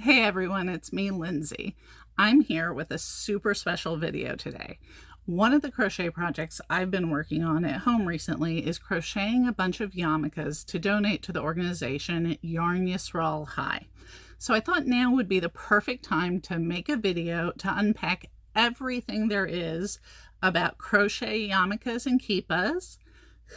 Hey everyone, it's me, Lindsay. I'm here with a super special video today. One of the crochet projects I've been working on at home recently is crocheting a bunch of yarmulkes to donate to the organization Yarn Yisrael High. So I thought now would be the perfect time to make a video to unpack everything there is about crochet yarmulkes and kippahs,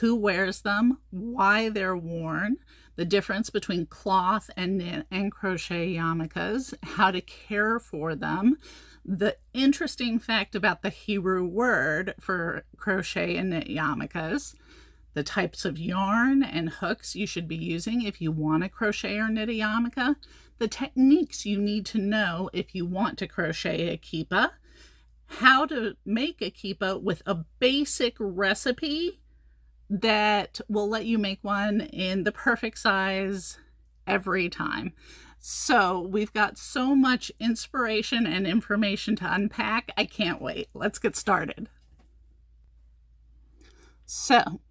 who wears them, why they're worn, the difference between cloth and knit and crochet yarmulkes, how to care for them, the interesting fact about the Hebrew word for crochet and knit yarmulkes, the types of yarn and hooks you should be using if you want to crochet or knit a yarmulke, the techniques you need to know if you want to crochet a kippah, how to make a kippah with a basic recipe that will let you make one in the perfect size every time. So we've got so much inspiration and information to unpack. I can't wait. Let's get started. So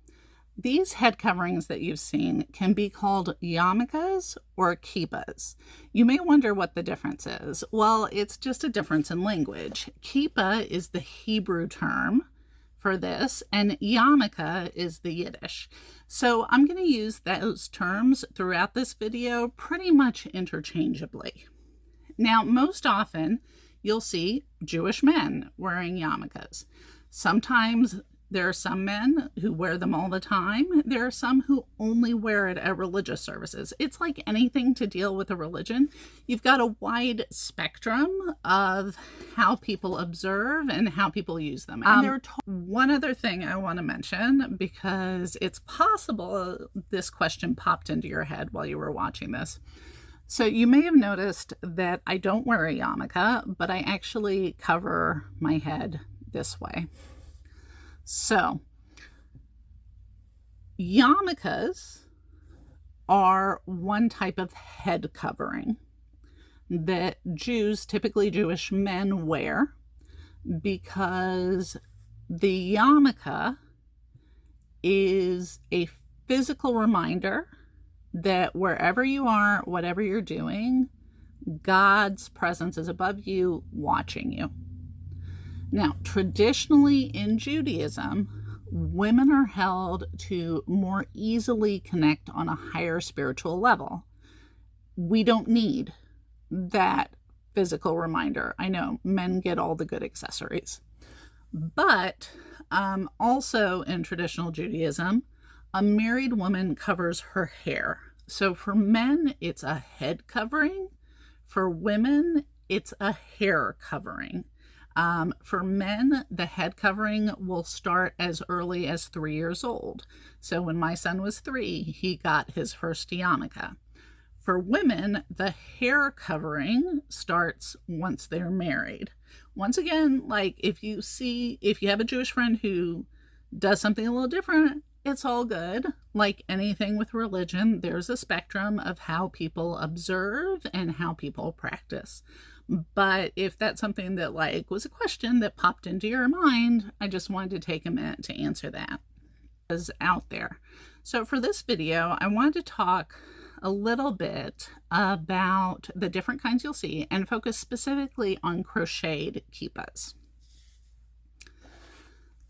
these head coverings that you've seen can be called yarmulkes or kippahs. You may wonder what the difference is. Well, it's just a difference in language. Kippah is the Hebrew term for this, and yarmulke is the Yiddish. So I'm going to use those terms throughout this video pretty much interchangeably. Now, most often you'll see Jewish men wearing yarmulkes. Sometimes there are some men who wear them all the time. There are some who only wear it at religious services. It's like anything to deal with a religion. You've got a wide spectrum of how people observe and how people use them. And one other thing I want to mention, because it's possible this question popped into your head while you were watching this. So you may have noticed that I don't wear a yarmulke, but I actually cover my head this way. So, yarmulkes are one type of head covering that Jews, typically Jewish men, wear because the yarmulke is a physical reminder that wherever you are, whatever you're doing, God's presence is above you, watching you. Now, traditionally in Judaism, women are held to more easily connect on a higher spiritual level. We don't need that physical reminder. I know men get all the good accessories. But also in traditional Judaism, a married woman covers her hair. So for men, it's a head covering. For women, it's a hair covering. For men, the head covering will start as early as 3 years old. So when my son was 3, he got his first yarmulke. For women, the hair covering starts once they're married. Once again, like if you have a Jewish friend who does something a little different, it's all good. Like anything with religion, there's a spectrum of how people observe and how people practice. But if that's something that was a question that popped into your mind, I just wanted to take a minute to answer that. Is out there. So for this video, I wanted to talk a little bit about the different kinds you'll see and focus specifically on crocheted kippahs.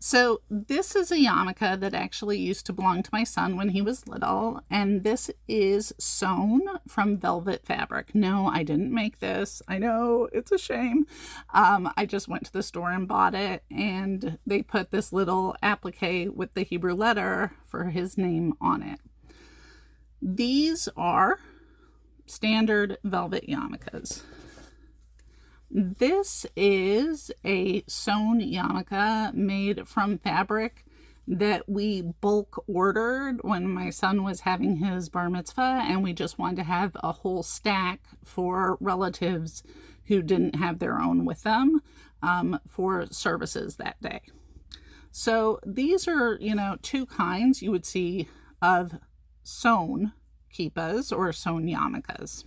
So this is a yarmulke that actually used to belong to my son when he was little, and this is sewn from velvet fabric. No, I didn't make this. I know, it's a shame. I just went to the store and bought it, and they put this little applique with the Hebrew letter for his name on it. These are standard velvet yarmulkes. This is a sewn yarmulke made from fabric that we bulk ordered when my son was having his bar mitzvah, and we just wanted to have a whole stack for relatives who didn't have their own with them for services that day. So these are, two kinds you would see of sewn kippahs or sewn yarmulkes.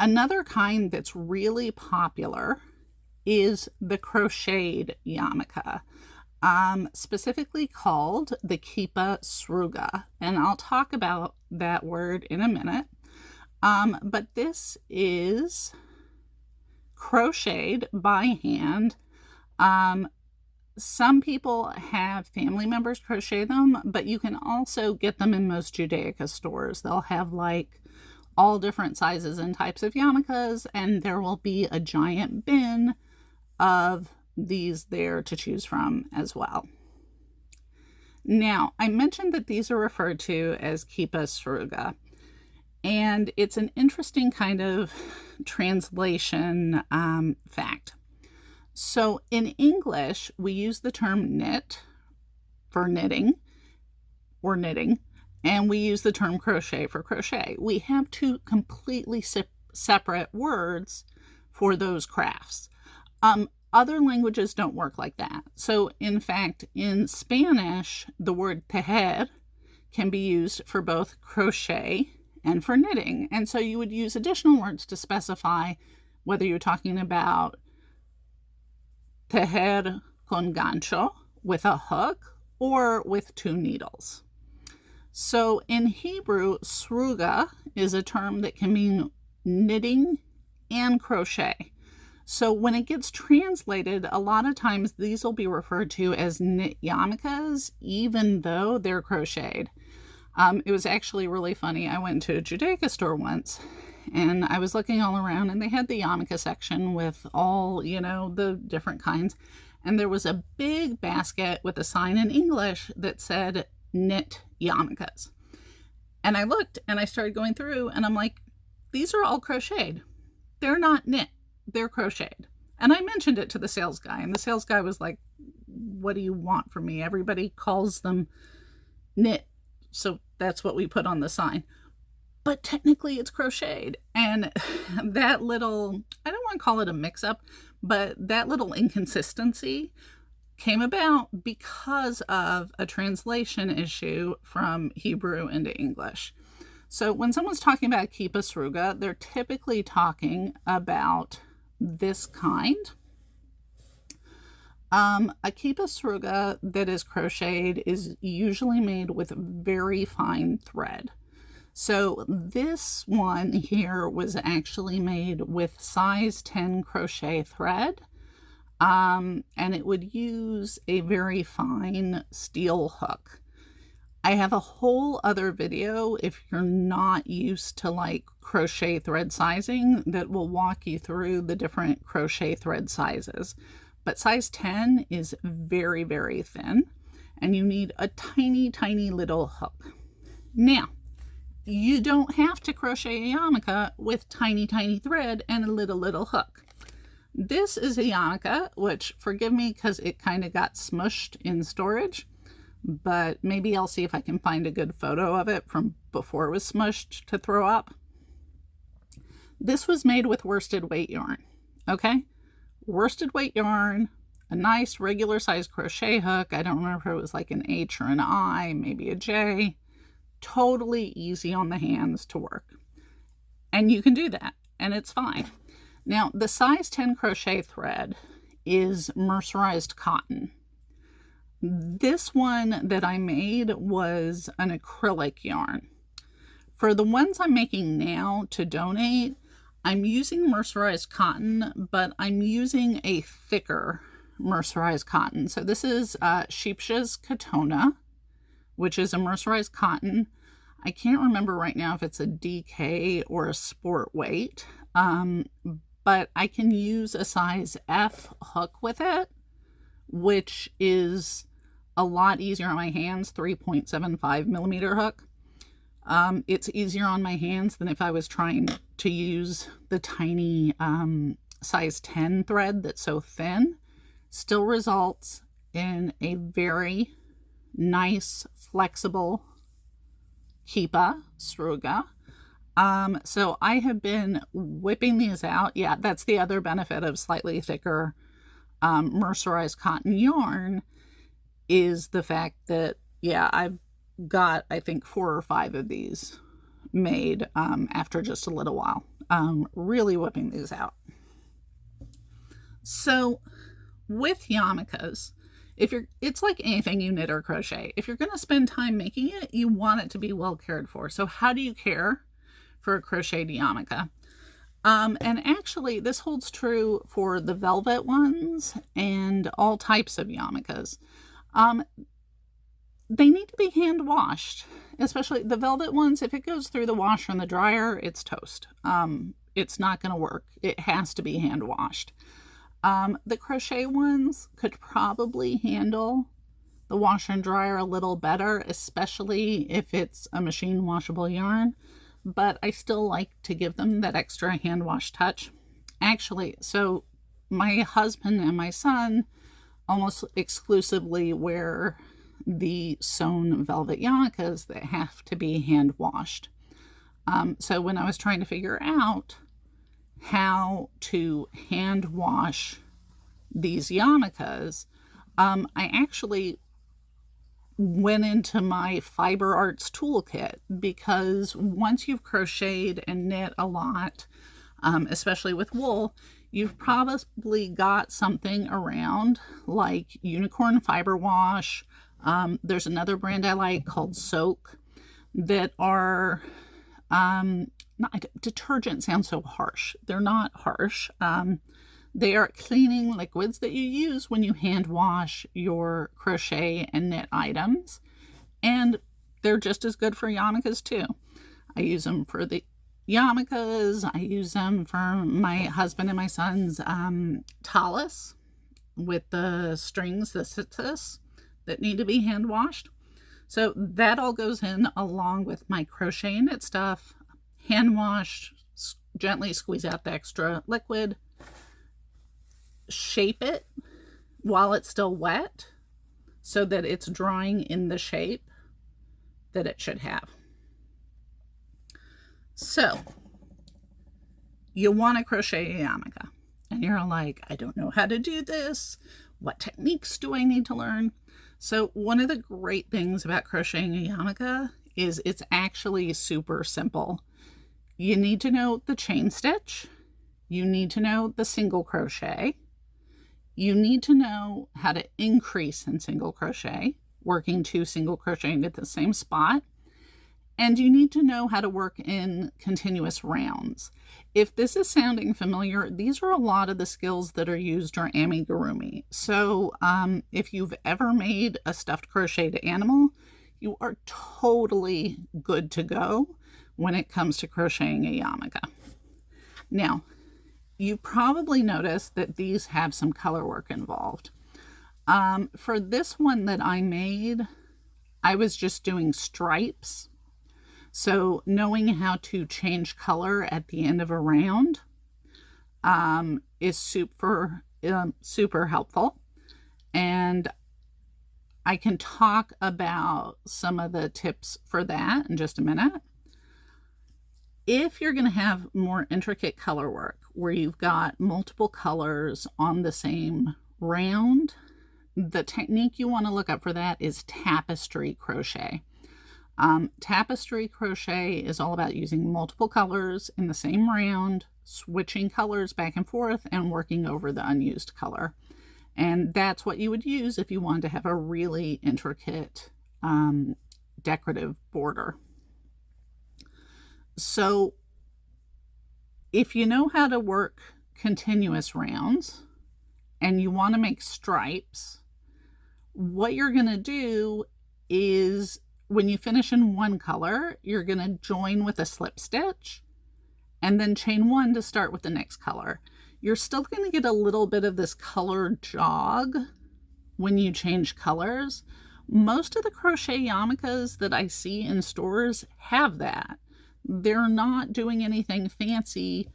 Another kind that's really popular is the crocheted yarmulke, specifically called the Kippah Sruga, and I'll talk about that word in a minute. But this is crocheted by hand. Some people have family members crochet them, but you can also get them in most Judaica stores. They'll have like all different sizes and types of yarmulkes, and there will be a giant bin of these there to choose from as well. Now, I mentioned that these are referred to as Kippah Sruga, and it's an interesting kind of translation fact. So in English, we use the term knit for knitting or knitting, and we use the term crochet for crochet. We have two completely separate words for those crafts. Other languages don't work like that. So in fact, in Spanish, the word tejer can be used for both crochet and for knitting. And so you would use additional words to specify whether you're talking about tejer con gancho, with a hook, or with two needles. So in Hebrew, sruga is a term that can mean knitting and crochet. So when it gets translated, a lot of times these will be referred to as knit yarmulkes, even though they're crocheted. It was actually really funny. I went to a Judaica store once, and I was looking all around, and they had the yarmulke section with all, the different kinds. And there was a big basket with a sign in English that said knit yarmulkes. And I looked and I started going through, and I'm like, these are all crocheted. They're not knit. They're crocheted. And I mentioned it to the sales guy, and the sales guy was like, what do you want from me? Everybody calls them knit, so that's what we put on the sign. But technically it's crocheted. And that little, I don't want to call it a mix-up, but that little inconsistency came about because of a translation issue from Hebrew into English. So when someone's talking about Kippah Sruga, they're typically talking about this kind. A Kippah Sruga that is crocheted is usually made with very fine thread. So this one here was actually made with size 10 crochet thread, and it would use a very fine steel hook. I have a whole other video if you're not used to like crochet thread sizing that will walk you through the different crochet thread sizes. But size 10 is very, very thin, and you need a tiny, tiny little hook. Now, you don't have to crochet a yarmulke with tiny, tiny thread and a little hook. This is a yarmulke, which, forgive me because it kind of got smushed in storage, but maybe I'll see if I can find a good photo of it from before it was smushed to throw up. This was made with worsted weight yarn, okay? Worsted weight yarn, a nice regular size crochet hook. I don't remember if it was like an H or an I, maybe a J. Totally easy on the hands to work. And you can do that, and it's fine. Now, the size 10 crochet thread is mercerized cotton. This one that I made was an acrylic yarn. For the ones I'm making now to donate, I'm using mercerized cotton, but I'm using a thicker mercerized cotton. So this is Sheepsha's Katona, which is a mercerized cotton. I can't remember right now if it's a DK or a sport weight, but I can use a size F hook with it, which is a lot easier on my hands, 3.75 millimeter hook. It's easier on my hands than if I was trying to use the tiny size 10 thread that's so thin. Still results in a very nice, flexible Kippah Sruga. So I have been whipping these out. Yeah, that's the other benefit of slightly thicker mercerized cotton yarn, is the fact that, yeah, I've got, I think, 4 or 5 of these made after just a little while. Really whipping these out. So with yarmulkes, it's like anything you knit or crochet. If you're going to spend time making it, you want it to be well cared for. So how do you care for a crocheted yarmulke. And actually, this holds true for the velvet ones and all types of yarmulkes. They need to be hand washed, especially the velvet ones. If it goes through the washer and the dryer, it's toast. It's not going to work. It has to be hand washed. The crochet ones could probably handle the washer and dryer a little better, especially if it's a machine washable yarn, but I still like to give them that extra hand wash touch. Actually, so my husband and my son almost exclusively wear the sewn velvet yarmulkes that have to be hand washed. So when I was trying to figure out how to hand wash these yarmulkes, I actually went into my Fiber Arts toolkit, because once you've crocheted and knit a lot, especially with wool, you've probably got something around like Unicorn Fiber Wash. There's another brand I like called Soak that are not detergent. Sounds so harsh. They're not harsh. They are cleaning liquids that you use when you hand wash your crochet and knit items, and they're just as good for yarmulkes too. I use them for the yarmulkes. I use them for my husband and my son's tallis with the strings, the sitzes that need to be hand washed. So that all goes in along with my crochet and knit stuff. Hand wash, gently squeeze out the extra liquid, shape it while it's still wet so that it's drying in the shape that it should have. So you want to crochet a yarmulke and you're like, I don't know how to do this. What techniques do I need to learn? So one of the great things about crocheting a yarmulke is it's actually super simple. You need to know the chain stitch. You need to know the single crochet. You need to know how to increase in single crochet, working 2 single crocheting at the same spot. And you need to know how to work in continuous rounds. If this is sounding familiar, these are a lot of the skills that are used during amigurumi. So if you've ever made a stuffed crocheted animal, you are totally good to go when it comes to crocheting a yarmulke. Now, you probably noticed that these have some color work involved. For this one that I made, I was just doing stripes. So knowing how to change color at the end of a round is super helpful. And I can talk about some of the tips for that in just a minute. If you're going to have more intricate color work where you've got multiple colors on the same round, the technique you want to look up for that is tapestry crochet. Tapestry crochet is all about using multiple colors in the same round, switching colors back and forth, and working over the unused color. And that's what you would use if you wanted to have a really intricate decorative border. So if you know how to work continuous rounds and you want to make stripes, what you're going to do is when you finish in one color, you're going to join with a slip stitch and then chain 1 to start with the next color. You're still going to get a little bit of this color jog when you change colors. Most of the crochet yarmulkes that I see in stores have that. They're not doing anything fancy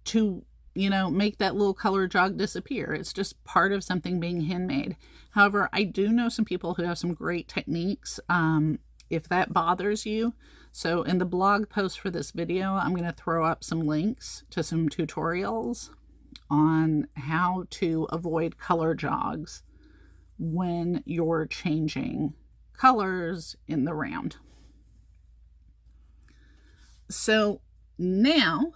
to, make that little color jog disappear. It's just part of something being handmade. However, I do know some people who have some great techniques if that bothers you. So in the blog post for this video, I'm going to throw up some links to some tutorials on how to avoid color jogs when you're changing colors in the round. So now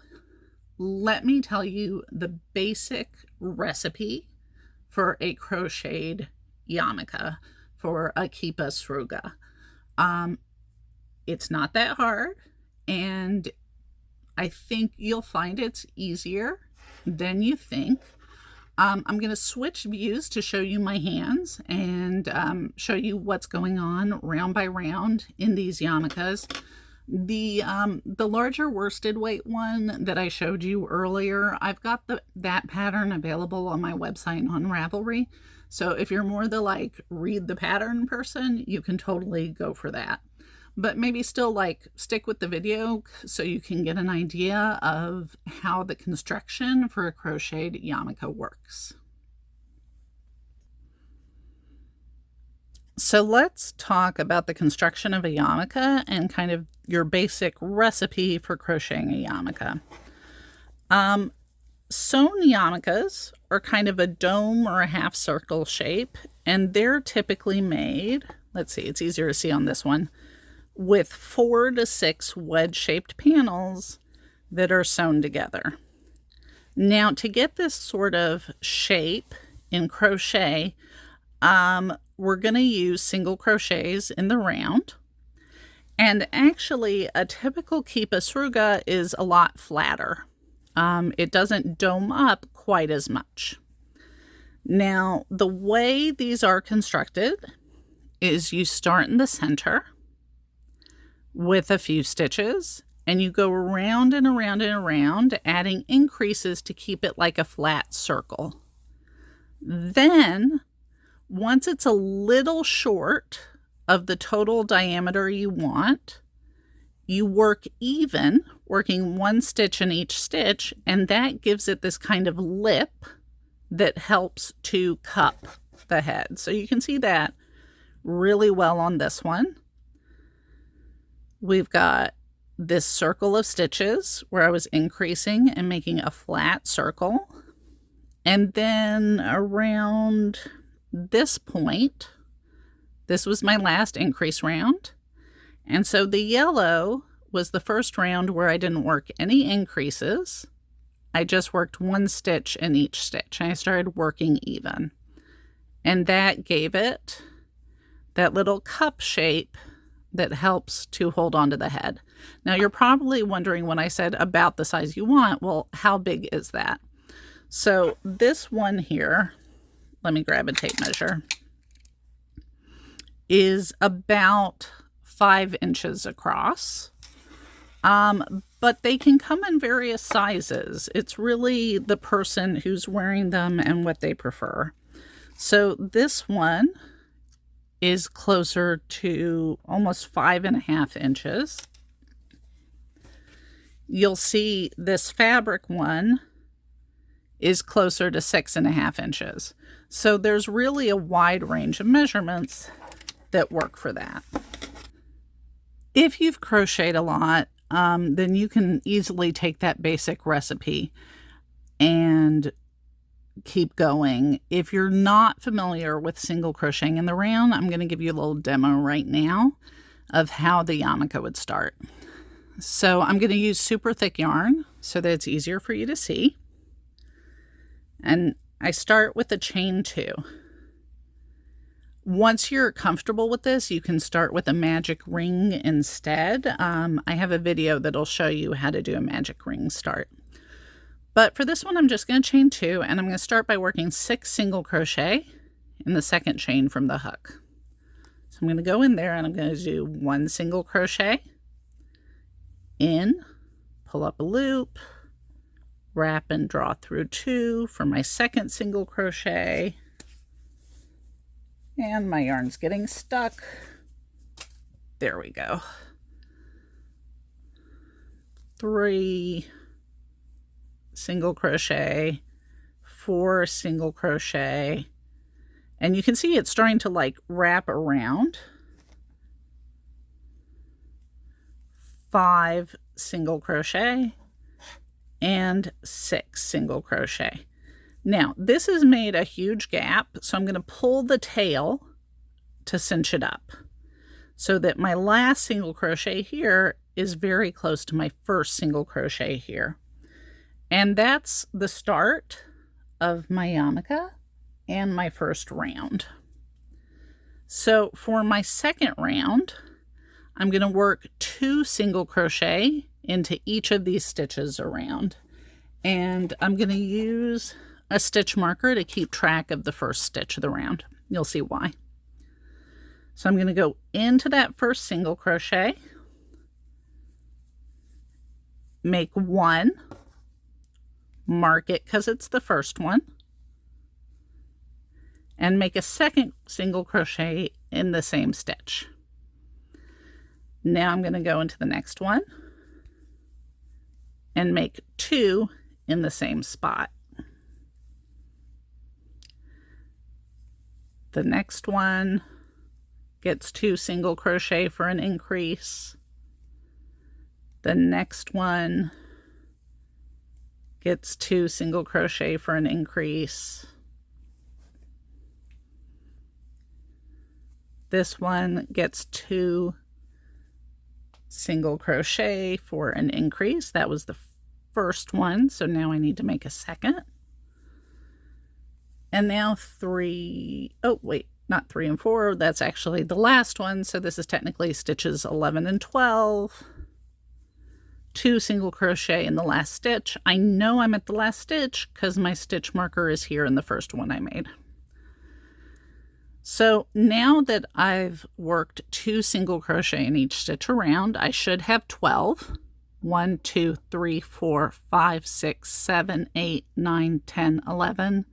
let me tell you the basic recipe for a crocheted yarmulke for a Kippah Sruga. It's not that hard, and I think you'll find it's easier than you think. I'm going to switch views to show you my hands and show you what's going on round by round in these yarmulkes. The larger worsted weight one that I showed you earlier, I've got that pattern available on my website on Ravelry. So if you're more the like read the pattern person, you can totally go for that. But maybe still like stick with the video so you can get an idea of how the construction for a crocheted yarmulke works. So let's talk about the construction of a yarmulke and kind of your basic recipe for crocheting a yarmulke. Sewn yarmulkes are kind of a dome or a half circle shape, and they're typically made, let's see, it's easier to see on this one, with 4 to 6 wedge-shaped panels that are sewn together. Now, to get this sort of shape in crochet, we're going to use single crochets in the round. And actually, a typical Kippah Sruga is a lot flatter. It doesn't dome up quite as much. Now, the way these are constructed is you start in the center with a few stitches, and you go around and around and around, adding increases to keep it like a flat circle. Then, once it's a little short of the total diameter you want, you work even, working 1 stitch in each stitch, and that gives it this kind of lip that helps to cup the head. So you can see that really well on this one. We've got this circle of stitches where I was increasing and making a flat circle. And then around this point, this was my last increase round. And so the yellow was the first round where I didn't work any increases. I just worked 1 stitch in each stitch. And I started working even. And that gave it that little cup shape that helps to hold on to the head. Now, you're probably wondering when I said about the size you want, well, how big is that? So this one here, let me grab a tape measure, is about 5 inches across. But they can come in various sizes. It's really the person who's wearing them and what they prefer. So this one is closer to almost 5.5 inches. You'll see this fabric one is closer to 6.5 inches. So there's really a wide range of measurements that work for that. If you've crocheted a lot, then you can easily take that basic recipe and keep going. If you're not familiar with single crocheting in the round, I'm going to give you a little demo right now of how the yarmulke would start. So I'm going to use super thick yarn so that it's easier for you to see. And I start with a chain 2. Once you're comfortable with this, you can start with a magic ring instead. I have a video that'll show you how to do a magic ring start. But for this one, I'm just going to chain 2, and I'm going to start by working 6 single crochet in the second chain from the hook. So I'm going to go in there and I'm going to do 1 single crochet, in, pull up a loop, wrap and draw through 2 for my second single crochet, and my yarn's getting stuck. There we go. 3 single crochet, 4 single crochet, and you can see it's starting to like wrap around. 5 single crochet and 6 single crochet. Now this has made a huge gap, so I'm going to pull the tail to cinch it up so that my last single crochet here is very close to my first single crochet here. And that's the start of my yarmulke and my first round. So for my second round, I'm going to work 2 single crochet into each of these stitches around. And I'm going to use a stitch marker to keep track of the first stitch of the round. You'll see why. So I'm going to go into that first single crochet, make 1, mark it because it's the first one, and make a second single crochet in the same stitch. Now I'm going to go into the next one and make 2 in the same spot. The next one gets 2 single crochet for an increase. The next one gets 2 single crochet for an increase. This one gets 2 single crochet for an increase. That was the first one, so now I need to make a second. And now 3, oh wait, not 3 and 4, that's actually the last one, so this is technically stitches 11 and 12. 2 single crochet in the last stitch. I know I'm at the last stitch because my stitch marker is here in the first one I made. So now that I've worked 2 single crochet in each stitch around, I should have 12. 1, 2, 3, 4, 5, 6, 7, 8, 9, 10, 11,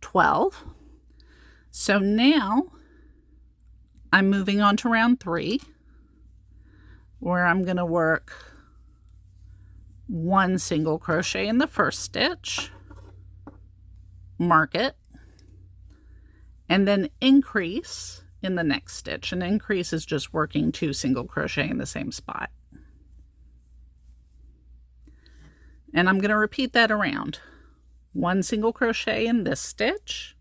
12. So now I'm moving on to round 3, where I'm going to work 1 single crochet in the first stitch, mark it, and then increase in the next stitch. An increase is just working 2 single crochet in the same spot. And I'm going to repeat that around. 1 single crochet in this stitch,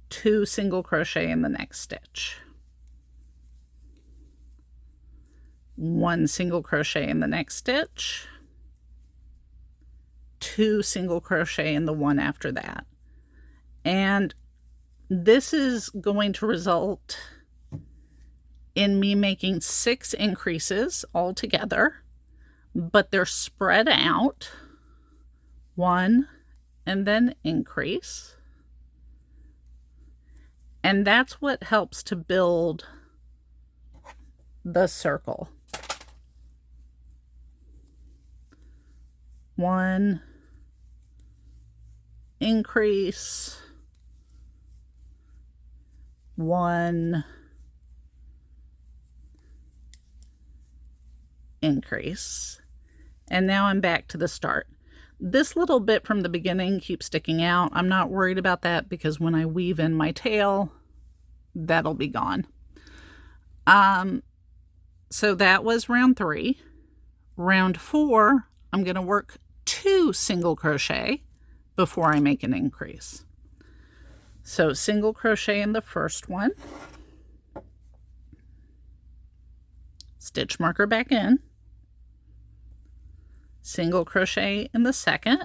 2 single crochet in the next stitch, 1 single crochet in the next stitch, 2 single crochet in the one after that. And this is going to result in me making 6 increases all together, but they're spread out. 1 and then increase. And that's what helps to build the circle. 1 increase, 1 increase. And now I'm back to the start. This little bit from the beginning keeps sticking out. I'm not worried about that because when I weave in my tail, that'll be gone. So that was round 3. Round 4, I'm going to work 2 single crochet before I make an increase. So single crochet in the first one, stitch marker back in, single crochet in the second,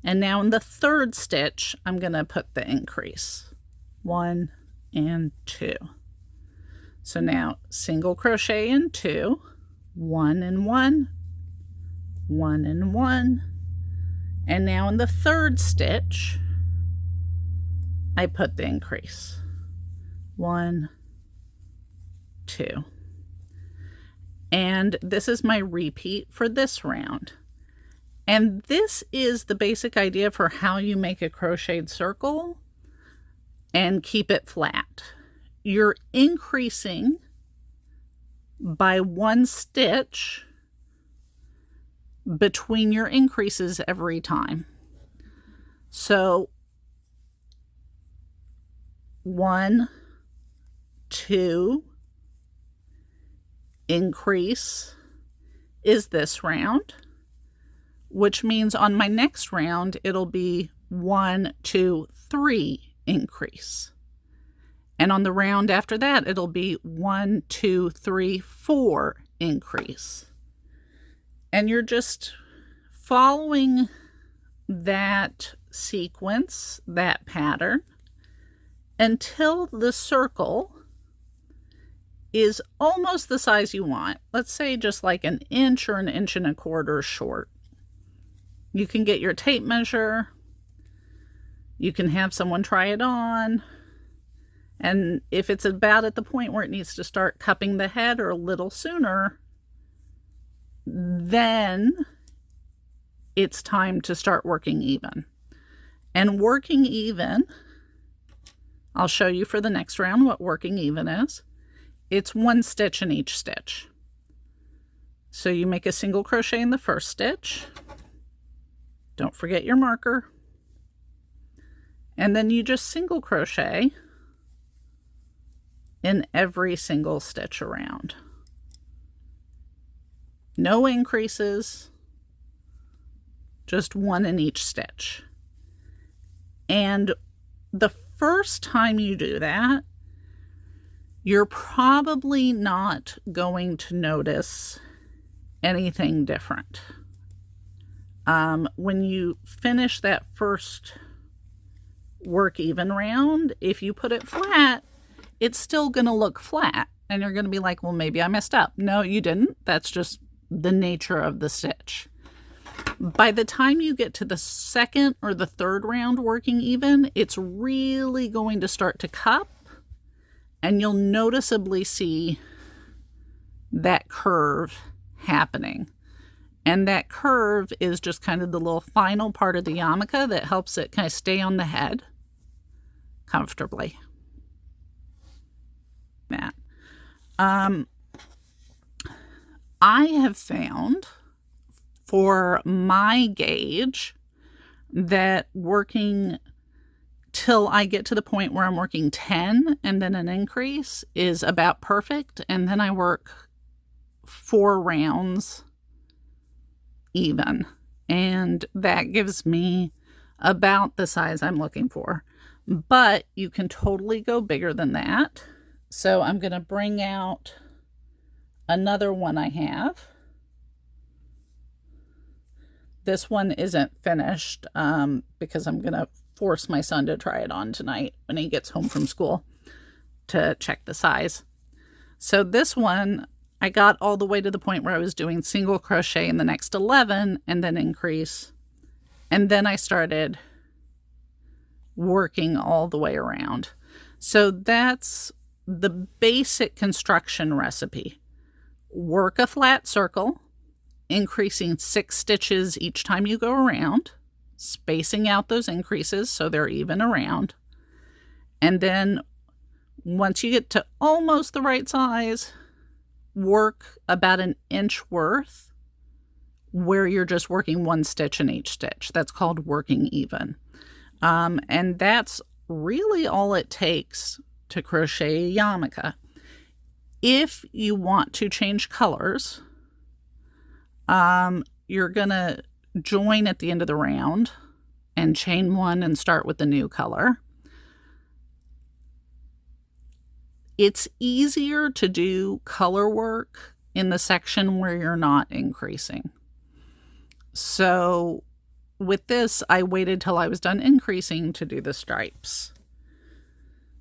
and now in the third stitch I'm going to put the increase. 1 and 2. So now single crochet in 2, 1 and 1, 1 and 1, and now in the third stitch I put the increase. 1, 2. And this is my repeat for this round. And this is the basic idea for how you make a crocheted circle and keep it flat. You're increasing by 1 stitch between your increases every time. So 1, 2, increase is this round, which means on my next round it'll be 1, 2, 3 increase. And on the round after that it'll be 1, 2, 3, 4 increase. And you're just following that sequence, that pattern, until the circle is almost the size you want. Let's say just like an inch or an inch and a quarter short. You can get your tape measure. You can have someone try it on. And if it's about at the point where it needs to start cupping the head or a little sooner, then it's time to start working even. And working even, I'll show you for the next round what working even is. It's 1 stitch in each stitch. So you make a single crochet in the first stitch. Don't forget your marker. And then you just single crochet in every single stitch around. No increases, just 1 in each stitch. And the first time you do that, you're probably not going to notice anything different. When you finish that first work even round, if you put it flat, it's still going to look flat. And you're going to be like, well, maybe I messed up. No, you didn't. That's just the nature of the stitch. By the time you get to the second or the third round working even, it's really going to start to cup, and you'll noticeably see that curve happening. And that curve is just kind of the little final part of the yarmulke that helps it kind of stay on the head comfortably. That. I have found for my gauge that working till I get to the point where I'm working 10 and then an increase is about perfect. And then I work 4 rounds even. And that gives me about the size I'm looking for. But you can totally go bigger than that. So I'm going to bring out another one I have. This one isn't finished because I'm going to force my son to try it on tonight when he gets home from school to check the size. So this one, I got all the way to the point where I was doing single crochet in the next 11 and then increase. And then I started working all the way around. So that's the basic construction recipe. Work a flat circle, increasing 6 stitches each time you go around, spacing out those increases so they're even around. And then once you get to almost the right size, work about an inch worth where you're just working 1 stitch in each stitch. That's called working even. And that's really all it takes to crochet a yarmulke. If you want to change colors, you're going to join at the end of the round and chain 1 and start with the new color. It's easier to do color work in the section where you're not increasing. So with this, I waited till I was done increasing to do the stripes.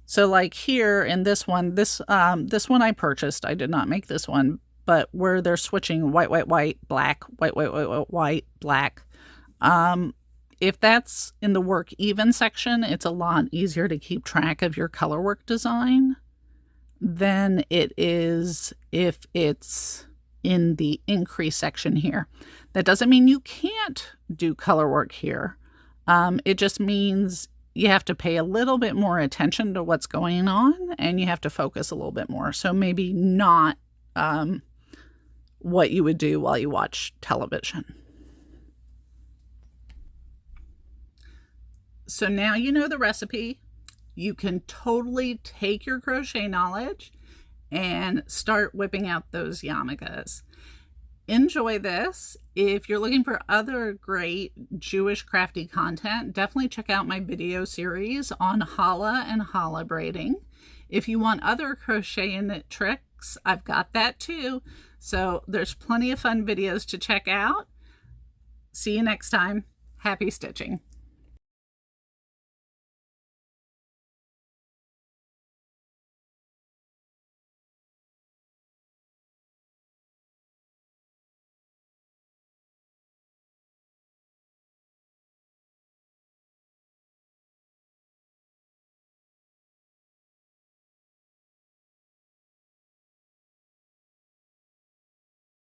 So like here in this one I purchased. I did not make this one, but where they're switching white, white, white, black, white, white, white, white, white, black. If that's in the work even section, it's a lot easier to keep track of your color work design than it is if it's in the increase section here. That doesn't mean you can't do color work here. It just means you have to pay a little bit more attention to what's going on and you have to focus a little bit more. So maybe not what you would do while you watch television. So now you know the recipe. You can totally take your crochet knowledge and start whipping out those yarmulkes. Enjoy this. If you're looking for other great Jewish crafty content, definitely check out my video series on challah and challah braiding. If you want other crochet and knit tricks, I've got that too. So there's plenty of fun videos to check out. See you next time. Happy stitching.